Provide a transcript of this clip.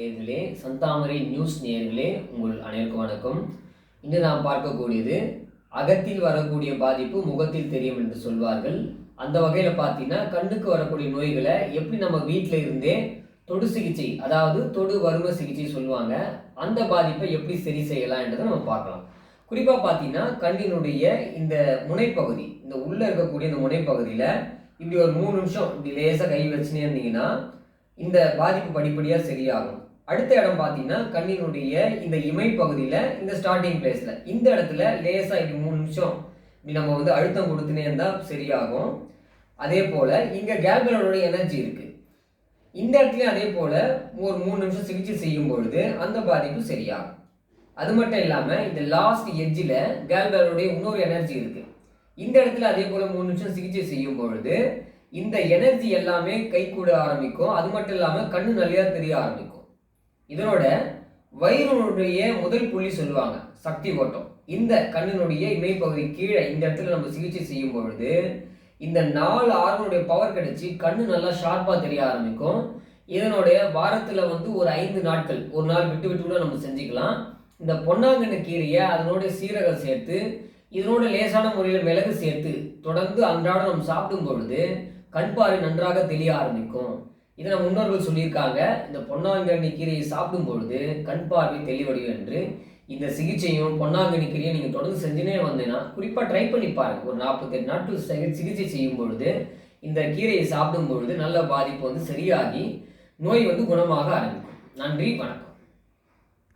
நேயர்களே, சந்தாமரை நியூஸ் நேயர்களே, உங்கள் அனைவருக்கும் வணக்கம். இன்று நாம் பார்க்கக்கூடியது அகத்தில் வரக்கூடிய பாதிப்பு முகத்தில் தெரியும் என்று சொல்வார்கள். அந்த வகையில் பார்த்தீங்கன்னா கண்ணுக்கு வரக்கூடிய நோய்களை எப்படி நம்ம வீட்டில் இருந்தே தொடு சிகிச்சை, அதாவது தொடு வரும சிகிச்சை சொல்லுவாங்க, அந்த பாதிப்பை எப்படி சரி செய்யலாம் என்றதை நம்ம பார்க்கலாம். குறிப்பாக பார்த்தீங்கன்னா கண்ணினுடைய இந்த முனைப்பகுதி, இந்த உள்ளே இருக்கக்கூடிய இந்த முனைப்பகுதியில் இப்படி ஒரு 3 நிமிஷம் இப்படி லேசாக கை வச்சுனே இருந்தீங்கன்னா இந்த பாதிப்பு படிப்படியாக சரியாகும். அடுத்த இடம் பார்த்தீங்கன்னா கண்ணினுடைய இந்த இமை பகுதியில், இந்த ஸ்டார்டிங் பிளேஸில் இந்த இடத்துல லேசாக இப்படி 3 நிமிஷம் இப்படி நம்ம அழுத்தம் கொடுத்துனே இருந்தால் சரியாகும். அதே போல் இங்கே கேல்பலோட எனர்ஜி இருக்குது, இந்த இடத்துலையும் அதே போல் ஒரு 3 நிமிஷம் சிகிச்சை செய்யும் பொழுது அந்த பாதிப்பு சரியாகும். அது மட்டும் இல்லாமல் இந்த லாஸ்ட் எட்ஜில் கேல்பலோடைய இன்னொரு எனர்ஜி இருக்குது, இந்த இடத்துல அதே போல் 3 நிமிஷம் சிகிச்சை செய்யும் பொழுது இந்த எனர்ஜி எல்லாமே கை கூட ஆரம்பிக்கும். அது மட்டும் இல்லாமல் கண்ணு நல்லா தெரிய ஆரம்பிக்கும். இதனோட வயிறுடைய முதல் புள்ளி சொல்லுவாங்க சக்தி ஓட்டம். இந்த கண்ணினுடைய இமைப்பகுதி கீழே இந்த இடத்துல நம்ம சிகிச்சை செய்யும் பொழுது இந்த 4 ஆர்கனுடைய பவர் கிடைச்சி கண்ணு நல்லா ஷார்ப்பாக தெரிய ஆரம்பிக்கும். இதனுடைய வாரத்தில் ஒரு 5 நாட்கள், ஒரு நாள் விட்டு விட்டு கூட நம்ம செஞ்சுக்கலாம். இந்த பொன்னாங்கண்ணு கீரையை அதனுடைய சீரகம் சேர்த்து இதனோட லேசான முறையில் மிளகு சேர்த்து தொடர்ந்து அன்றாடம் நம்ம சாப்பிடும் பொழுது கண் பார்வை நன்றாக தெரிய ஆரம்பிக்கும். இதை நம்ம முன்னோர்கள் சொல்லியிருக்காங்க, இந்த பொன்னாங்கண்ணி கீரையை சாப்பிடும் பொழுது கண் பார்வை தெளிவடையும் என்று. இந்த சிகிச்சையும் பொன்னாங்கண்ணி கீரையும் நீங்கள் தொடர்ந்து செஞ்சுனே வந்தீங்கன்னா, குறிப்பாக ட்ரை பண்ணி பாருங்கள், ஒரு 48 நாட்கள் சிகிச்சை செய்யும் பொழுது இந்த கீரையை சாப்பிடும் பொழுது நல்ல பாதிப்பு சரியாகி நோய் குணமாக ஆரம்பிக்கும். நன்றி, வணக்கம்.